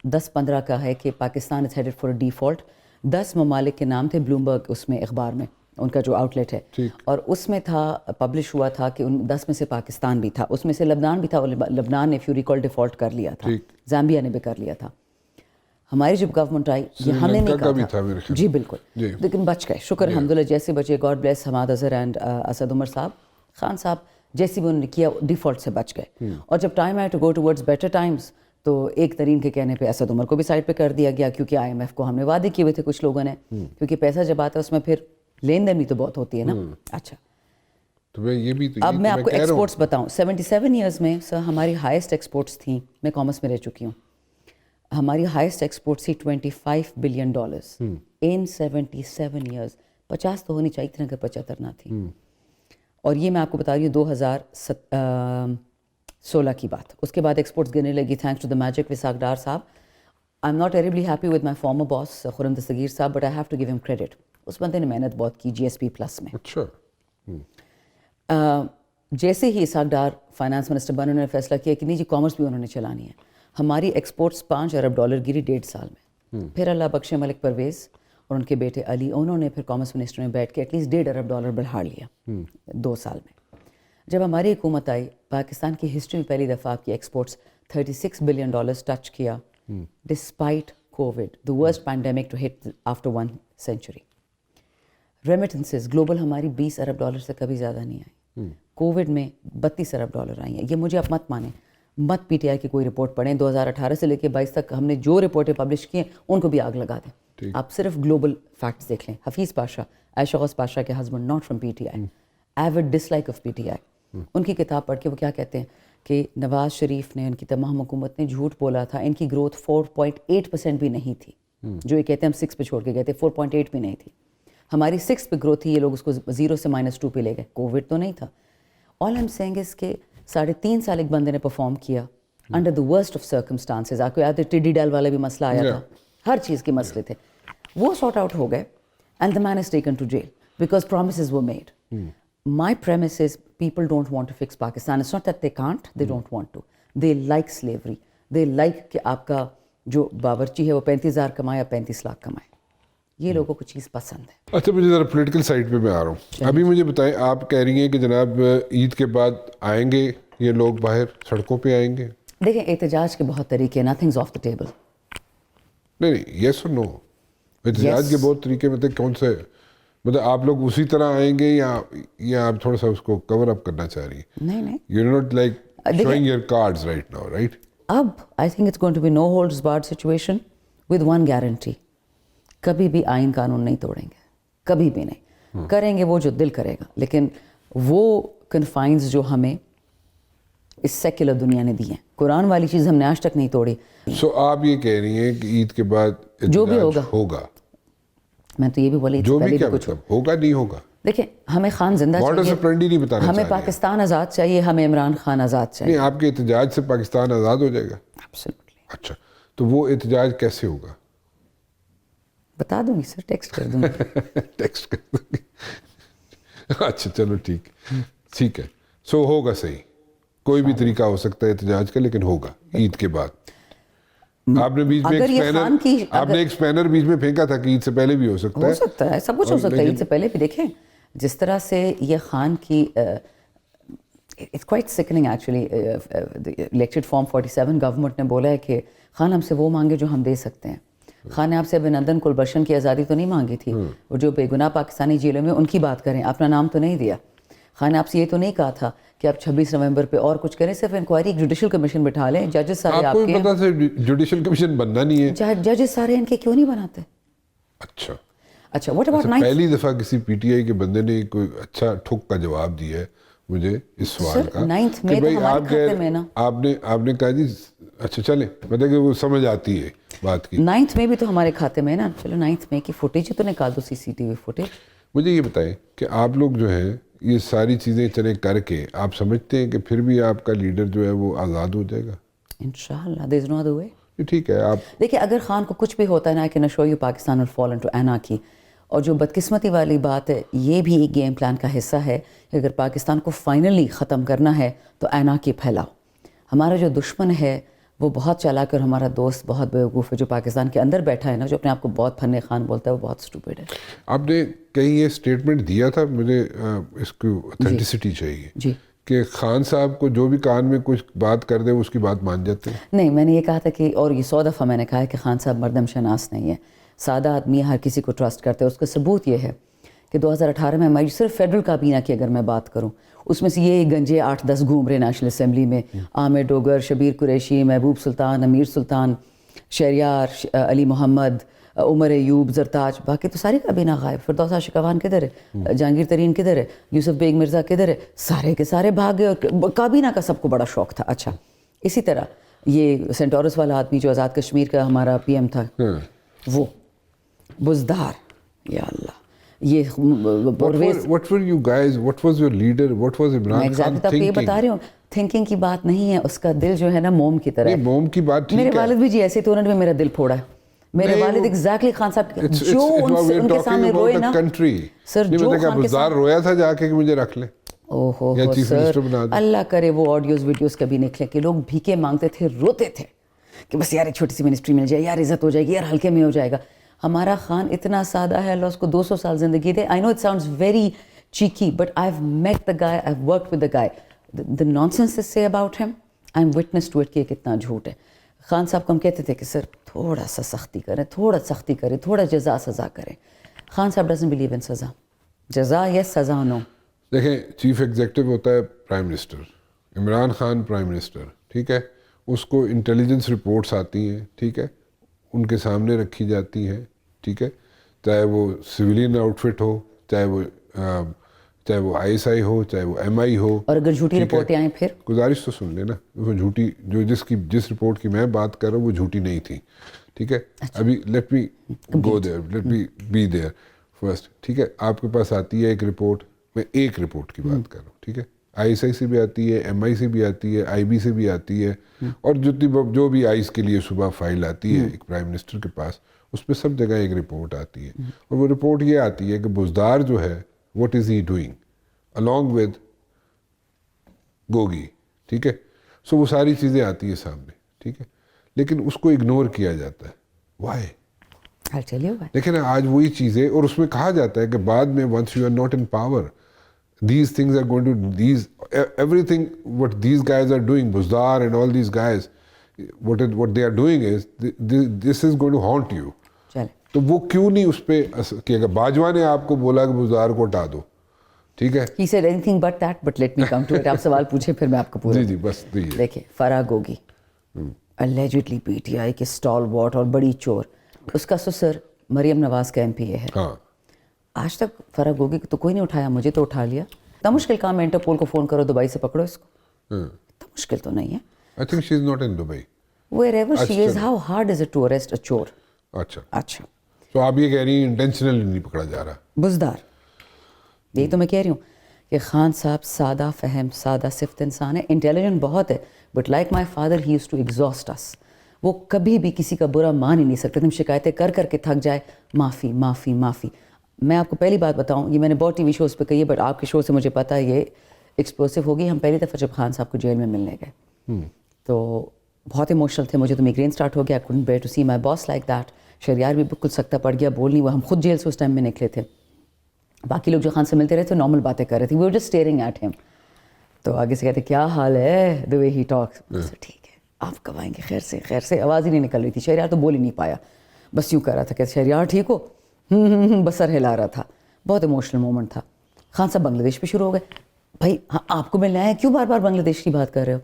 10-15 کا ہے کہ پاکستان از ہیڈڈ فار ڈیفالٹ. 10 ممالک کے نام تھے بلومبرگ اس میں اخبار میں, ان کا جو آؤٹ لیٹ ہے, اور اس میں تھا پبلش ہوا تھا کہ ان 10 میں سے پاکستان بھی تھا, اس میں سے لبنان بھی تھا, اور لبنان نے فیو ریکال ڈیفالٹ کر لیا تھا, زامبیا نے بھی کر لیا تھا. ہماری جب گورنمنٹ آئی یہ ہم نے نہیں کہا تھا, جی بالکل, لیکن بچ گئے, شکر الحمدللہ, جیسے بچے, God bless Hammad Azhar and Asad Umar Sahib, Khan صاحب, جیسی بھی انہوں نے کیا ڈیفالٹ سے بچ گئے. اور جب ٹائم آئے to go towards better times, تو ایک ترین کے کہنے پہ اسد عمر کو بھی سائڈ پہ کر دیا گیا, کیونکہ IMF کو ہم نے وعدے کیے ہوئے تھے کچھ لوگوں نے, کیونکہ پیسہ جب آتا ہے اس میں پھر لین دین بھی تو بہت ہوتی ہے نا. اچھا, تو یہ بھی اب میں آپ کو ایکسپورٹس بتاؤں. 77 ایئرس میں سر ہماری ہائیسٹ ایکسپورٹس تھیں, میں کامرس میں رہ چکی ہوں, ہماری ہائیسٹ ایکسپورٹس تھی $25 billion ان 77 ایئرس. 50 تو ہونی چاہیے تھی اگر 75 نہ تھی. اور یہ میں آپ کو بتا رہی ہوں 2016 کی بات. اس کے بعد ایکسپورٹس گرنے لگی thanks to the magic Ishaq Dar Sahib. I am not terribly happy with my former boss Khurram Dastgir Sahib, but I have to give him credit. اس بندے نے محنت بہت کی GSP پلس میں. اچھا. جیسے ہی اسحاق ڈار فائنانس منسٹر بنے, انہوں نے فیصلہ کیا کہ نہیں جی کامرس بھی انہوں نے چلانی ہے. ہماری ایکسپورٹس $5 ارب گری 1.5 سال میں. پھر اللہ بخش ملک پرویز اور ان کے بیٹے علی, انہوں نے پھر کامرس منسٹر میں بیٹھ کے ایٹ لیسٹ $1.5 ارب بڑھا لیا 2 سال میں. جب ہماری حکومت آئی, پاکستان کی ہسٹری میں پہلی دفعہ آپ کی ایکسپورٹس $36 بلین ٹچ کیا despite Covid, the worst pandemic to hit after 1 century. Remittances global ہماری $20 ارب سے کبھی زیادہ نہیں آئی. کووڈ میں $32 ارب آئی ہیں. یہ مجھے آپ مت مانیں, مت PTI کی کوئی رپورٹ پڑھیں, 2018 سے لے کے 22 تک ہم نے جو رپورٹیں پبلش کی ہیں ان کو بھی آگ لگا دیں. آپ صرف گلوبل فیکٹس دیکھ لیں. حفیظ پاشا, عائشہ غوث پاشا کے husband, not from PTI, avid dislike of PTI. ان کی کتاب پڑھ کے وہ کیا کہتے ہیں کہ نواز شریف نے, ان کی تمام حکومت نے جھوٹ بولا تھا, ان کی گروتھ 4.8% بھی نہیں تھی. جو یہ کہتے ہیں ہم 6 پہ چھوڑ کے گئے تھے, 4.8 بھی نہیں تھی. ہماری 6 پہ گروتھ تھی, یہ لوگ اس کو 0 سے -2 پہ لے گئے. کووڈ تو نہیں تھا. آل ایم سینگ اس کے 3.5 سال ایک بندے نے پرفارم کیا under the worst of circumstances. آپ کو یاد ہے ٹڈی ڈال والا بھی مسئلہ آیا تھا, ہر چیز کے مسئلے تھے, وہ سارٹ آؤٹ ہو گئے. And the man is taken to jail because promises were made. My premise is people don't want to fix Pakistan. It's not that they can't, they don't want to. They like slavery. They like کہ آپ کا جو باورچی ہے وہ 35,000 کمائے یا 35 لاکھ کمائے. یہ لوگوں کو چیز پسند ہے. اچھا, مجھے ذرا پولیٹیکل سائڈ پہ میں آ رہا ہوں. ابھی مجھے بتائیں, آپ کہہ رہی ہیں کہ جناب عید کے بعد آئیں گے یہ لوگ باہر سڑکوں پہ آئیں گے. دیکھیں احتجاج کے بہت طریقے, nothing's off the table. نہیں, یس اور نو. احتجاج کے بہت طریقے مطلب کون سے, مطلب آپ لوگ اسی طرح آئیں گے یا آپ تھوڑا سا اس کو کور اپ کرنا چاہ رہی ہیں؟ نہیں, you not like showing your cards right now, right? اب I think it's going to be no holds barred situation with one guarantee, کبھی بھی آئین قانون نہیں توڑیں گے, کبھی بھی نہیں. کریں گے وہ جو دل کرے گا, لیکن وہ کنفائنز جو ہمیں اس سیکولر دنیا نے دی ہیں, قرآن والی چیز ہم نے آج تک نہیں توڑی. سو آپ یہ کہہ رہی ہیں کہ عید کے بعد جو بھی ہوگا, میں تو یہ بھی بولی جو بھی کیا مطلب ہوگا نہیں ہوگا. دیکھیں ہمیں خان زندہ چاہیے, ہمیں پاکستان آزاد چاہیے, ہمیں عمران خان آزاد چاہیے. نہیں, آپ کے احتجاج سے پاکستان آزاد ہو جائے گا؟ Absolutely. اچھا, تو وہ احتجاج کیسے ہوگا؟ بتا دوں گی سر, ٹیکسٹ کر دوں گی. ٹیکسٹ کر دوں گی. اچھا چلو ٹھیک ہے. سو ہوگا صحیح, کوئی بھی طریقہ ہو سکتا ہے احتجاج کا, لیکن ہوگا عید کے بعد. آپ نے بیچ میں ایک اسپینر بیچ میں پھینکا تھا کہ عید سے پہلے بھی ہو سکتا ہے. ہو سکتا ہے, سب کچھ ہو سکتا ہے عید سے پہلے بھی. دیکھیں جس طرح سے یہ خان کی it's quite sickening actually, elected form 47 government نے بولا ہے کہ خان ہم سے وہ مانگے جو ہم دے سکتے ہیں. خان نے آپ سے ابھینندن کلبھشن کی آزادی تو نہیں مانگی تھی, وہ جو بے گناہ پاکستانی جیلوں میں, ان کی بات کریں, اپنا نام تو نہیں دیا. خان نے آپ سے یہ تو نہیں کہا تھا کہ آپ 26 نومبر پہ اور کچھ کریں, صرف انکوائری جوڈیشل کمیشن بٹھا لیں, ججز سارے آپ کے. آپ کو پتہ ہے جوڈیشل کمیشن بننا نہیں ہے, ججز سارے ان کے کیوں نہیں بناتے؟ اچھا واٹ اباؤٹ 9th؟ پہلی دفعہ کسی PTI کے بندے نے کوئی اچھا ٹھوک کا جواب دیا ہے مجھے اس سوال کا 9th میں تو ہمارے کھاتے میں نا, آپ نے کہا جی اچھا چلیں, مطلب کہ وہ سمجھ آتی ہے بات کی. 9th میں بھی تو ہمارے کھاتے میں نا. چلو 9th میں کی فوٹیج تو نکال دو, CCTV فوٹیج. مجھے یہ بتائیں کہ آپ لوگ جو ہیں یہ ساری چیزیں چلے کر کے, آپ سمجھتے ہیں کہ پھر بھی آپ کا لیڈر جو ہے وہ آزاد ہو جائے گا؟ انشاءاللہ, there is no other way. ٹھیک ہے. آپ دیکھیں اگر خان کو کچھ بھی ہوتا ہے نا, I can assure you Pakistan will fall into anarchy. اور جو بدقسمتی والی بات ہے, یہ بھی ایک گیم پلان کا حصہ ہے کہ اگر پاکستان کو فائنلی ختم کرنا ہے تو anarchy پھیلاؤ. ہمارا جو دشمن ہے وہ بہت چالاک اور ہمارا دوست بہت بیوقوف ہے, جو پاکستان کے اندر بیٹھا ہے نا, جو اپنے آپ کو بہت فن خان بولتا ہے, وہ بہت اسٹوپڈ ہے. آپ نے کہیں یہ اسٹیٹمنٹ دیا تھا, مجھے اس کو اتھینٹسٹی چاہیے جی, کہ خان صاحب کو جو بھی کان میں کچھ بات کر دے اس کی بات مان جاتے ہیں. نہیں, میں نے یہ کہا تھا کہ, اور یہ 100 دفعہ میں نے کہا ہے کہ خان صاحب مردم شناس نہیں ہے, سادہ آدمی ہر کسی کو ٹرسٹ کرتے ہیں. اس کا ثبوت یہ ہے کہ 2018 میں ہماری صرف فیڈرل کابینہ کی اگر میں بات کروں, اس میں سے یہ گنجے 8-10 گھوم رہے نیشنل اسمبلی میں, عامر ڈوگر, شبیر قریشی, محبوب سلطان, امیر سلطان, شہریار, علی محمد, عمر ایوب, زرتاج, باقی تو ساری کابینہ غائب. فردوس عاشقوان کدھر ہے, جہانگیر ترین کدھر ہے, یوسف بیگ مرزا کدھر ہے, سارے کے سارے بھاگ گئے. اور کابینہ کا سب کو بڑا شوق تھا. اچھا, اسی طرح یہ سینٹورس والا آدمی جو آزاد کشمیر کا ہمارا PM تھا, وہ بزدار, یا اللہ, یہ What were you guys, what was your leader, what was Imran Khan exactly تو آپ کو یہ بتا رہی ہوں تھنکنگ کی بات نہیں ہے, اس کا دل جو ہے نا موم کی طرح ہے. موم کی بات ٹھیک ہے, میرے والد بھی جی ایسے تو انہوں نے بھی میرا دل پھوڑا ہے. میرے والد ایگزیکٹلی خان صاحب جو ان کے سامنے روئے نا سر, جو خان کے سامنے رویا تھا جا کے مجھے رکھ لیں, او ہو سر, اللہ کرے وہ آڈیوز ویڈیوز کبھی نکلے کہ لوگ بھیکے مانگتے تھے, روتے تھے کہ بس یار ایک چھوٹی سی منسٹری مل جائے, یار عزت ہو جائے گی, یار ہلکے میں ہو جائے گا. ہمارا خان اتنا سادہ ہے, اللہ اس کو 200 سال زندگی دے. I know it sounds very cheeky, but I've met the guy, I've worked with the guy. The nonsense they say about him, I'm witness to it کہ کتنا جھوٹ ہے. خان صاحب کو ہم کہتے تھے کہ سر تھوڑا سا سختی کریں, تھوڑا سختی کریں, تھوڑا جزا سزا کریں. خان صاحب doesn't believe in سزا. جزا yes, سزا no. دیکھیں چیف ایگزیکٹو ہوتا ہے prime minister, Imran Khan prime minister, ٹھیک ہے, اس کو انٹیلیجنس رپورٹس آتی ہیں, ٹھیک ہے, ان کے سامنے رکھی جاتی ہیں, ٹھیک ہے, چاہے وہ سویلین آؤٹ فٹ ہو, چاہے وہ آئی ایس آئی ہو, چاہے وہ ایم آئی ہو. اور اگر جھوٹی رپورٹیں آئیں پھر گزارش تو سن لینا, وہ جھوٹی جو جس رپورٹ کی میں بات کر رہا ہوں وہ جھوٹی نہیں تھی, ٹھیک ہے. ابھی let me go there, let me be there first, ٹھیک ہے. آپ کے پاس آتی ہے ایک رپورٹ, میں ایک رپورٹ کی بات کر رہا ہوں, ٹھیک ہے, آئی ایس آئی سے بھی آتی ہے, ایم آئی سے بھی آتی ہے, آئی بی سے بھی آتی ہے, اور جو بھی آئیز کے لیے صبح فائل آتی ہے ایک پرائم منسٹر کے پاس, اس پہ سب جگہ ایک رپورٹ آتی ہے. اور وہ رپورٹ یہ آتی ہے کہ بزدار جو ہے what is he doing along with Gogi, ٹھیک ہے. سو وہ ساری چیزیں آتی ہیں سامنے, ٹھیک ہے, لیکن اس کو اگنور کیا جاتا ہے. why? لیکن آج وہی چیزیں, اور اس میں کہا جاتا ہے کہ بعد میں once you are not in power, these things are going to, everything what these guys are doing, Buzdar and all these guys, what they are doing is this is going to haunt you. تو وہ کیوں نہیں اس پہ کہ اگر باجوہ نے آپ کو بولا کہ بزدار کو ہٹا دو, ٹھیک ہے. He said anything but that, but let me come to it. آپ سوال پوچھیں پھر میں آپ کو پورا. جی بس دیکھیں Farah Gogi allegedly P T I کے اسٹال واٹ اور بڑی چور, اس کا سسر مریم نواز کا ایم پی اے ہے. ہاں, آج تک فرح گوگی کو تو کوئی نہیں اٹھایا, مجھے تو اٹھا لیا. اتنا مشکل کام ہے انٹرپول کو فون کرو دبئی سے پکڑو اس کو, اتنا مشکل تو نہیں ہے. I think she is not in Dubai. Wherever she is, how hard is it to arrest a چور؟ اچھا تو آپ یہ کہہ رہی ہیں انٹینشنلی نہیں پکڑا جا رہا. بزدار, یہی تو میں کہہ رہی ہوں کہ خان صاحب سادہ فہم, سادہ صفت انسان ہے, انٹیلیجنٹ بہت ہے, but like my father he used to exhaust us. وہ کبھی بھی کسی کا برا مان ہی نہیں سکتے. تم شکایتیں کر کر کے تھک جائے, معافی معافی معافی. میں آپ کو پہلی بات بتاؤں, یہ میں نے بہت ٹی وی شوز پہ کہی ہے, بٹ آپ کے شو سے مجھے پتہ ہے یہ ایکسپلوسو ہوگی. ہم پہلی دفعہ جب خان صاحب کو جیل میں ملنے گئے تو بہت ایموشنل تھے, مجھے تو میگرین اسٹارٹ ہو گیا. I couldn't bear to see my boss like that. Shahryar بھی بالکل سکتا پڑ گیا, بول نہیں ہوا. ہم خود جیل سے اس ٹائم میں نکلے تھے, باقی لوگ جو خان سے ملتے رہے تھے نارمل باتیں کر رہے تھے. we were just staring at him. تو آگے سے کہتے کیا حال ہے, the way he talks. ٹھیک ہے آپ کب آئیں گے, خیر سے خیر سے. آواز ہی نہیں نکل رہی تھی. شہریار تو بول ہی نہیں پایا, بس یوں کر رہا تھا کہ شہریار ٹھیک ہو, بس سر ہلا رہا تھا. بہت ایموشنل مومنٹ تھا. خان صاحب بنگلہ دیش پہ شروع ہو گئے. بھائی آپ کو ملنے آئے, کیوں بار بار بنگلہ دیش کی بات کر رہے ہو؟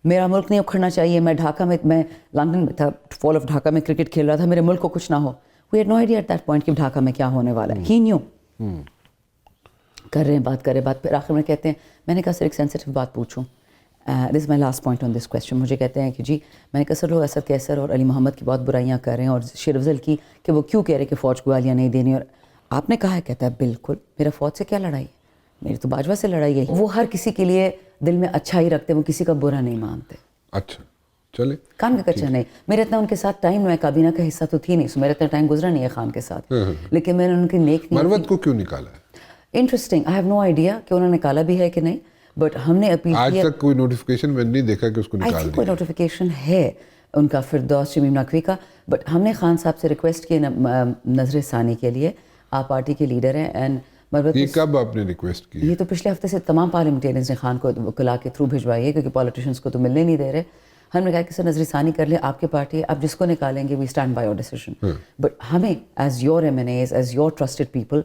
میرا ملک نہیں اکھڑنا چاہیے. میں ڈھاکہ میں لندن میں تھا, فال آف ڈھاکہ میں کرکٹ کھیل رہا تھا. میرے ملک کو کچھ نہ ہو. We had no idea at that point کہ ڈھاکہ میں کیا ہونے والا ہے. He knew. کر رہے ہیں بات, کر رہے بات, پھر آخر میں کہتے ہیں, میں نے کہا سر ایک سینسیٹیو بات پوچھوں, this is my last point on this question. مجھے کہتے ہیں کہ جی, میں نے کہا سر لوگ اسد کیسر اور علی محمد کی بہت برائیاں کر رہے ہیں, اور شیر افضل کی کہ وہ کیوں کہہ رہے کہ فوج کو گالیاں نہیں دینی, اور آپ نے کہا ہے. کہتا ہے بالکل, میرا فوج سے کیا لڑائی ہے, میری تو باجوہ سے لڑائی ہے. وہ ہر کسی کے لیے دل میں اچھا ہی رکھتے, وہ کسی کا برا نہیں مانتے. اچھا چلے کان کا کچا نہیں. میرے اتنا ان کے ساتھ ٹائم میں کابینہ کا حصہ تو تھی نہیں, سو میرا اتنا ٹائم گزرا نہیں ہے خان کے ساتھ, لیکن میں نے ان کی نیک مروت کو کیوں نکالا ہے؟ Interesting, I have no idea کہ انہوں نے نکالا بھی ہے کہ نہیں, بٹ ہم نے اپیل آج تک کوئی نوٹیفیکیشن میں نہیں دیکھا کہ اس کو نکال دیا. کوئی نوٹیفیکیشن ہے ان کا فردوس شمیم نقوی کا, بٹ ہم نے خان صاحب سے ریکویسٹ کی نظر ثانی کے لیے. آپ پارٹی کے لیڈر ہیں, اینڈ یہ کب آپ نے ریکویسٹ کی؟ یہ تو پچھلے ہفتے سے تمام پارلیمنٹیرینز نے خان کو وکلا کے تھرو بھجوائی ہے, کیونکہ پالیٹیشنس کو تو ملنے نہیں دے رہے. ہم نے کہا کہ سر نظر ثانی کر لیں, آپ کے پارٹی ہے, آپ جس کو نکالیں گے we stand by your decision, but ہمیں as your M N As, as your trusted people,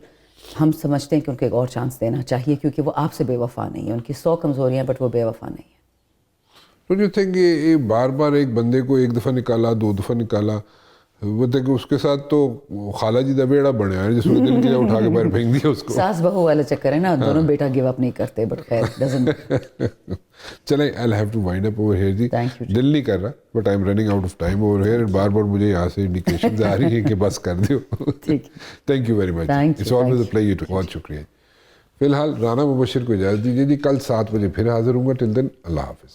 ہم سمجھتے ہیں کہ ان کو ایک اور چانس دینا چاہیے, کیونکہ وہ آپ سے بے وفا نہیں ہے. ان کی 100 کمزوریاں, بٹ وہ بے وفا نہیں ہے. تو یو تھنک یہ بار بار ایک بندے کو ایک دفعہ نکالا, 2 دفعہ نکالا, وہ دیکھ اس کے ساتھ تو خالہ جی دا بیڑا بنیا ہے جس میں دل کیا اٹھا کے باہر پھینک دیا اس کو. ساس بہو والا چکر ہے نا, دونوں بیٹا گیو اپ نہیں کرتے, بٹ خیر چلیں I'll have to wind up over here جی. دل نہیں کر رہا but I am running out of time over here. بار بار مجھے یہاں سے انڈیکیشنز آ رہی ہیں کہ بس کر دیو. Thank you very much, it's always a pleasure to. بہت شکریہ. فی الحال رانا مبشر کو اجازت دیجیے جی, کل 7 بجے پھر حاضر ہوں گا. ٹل دین اللہ حافظ.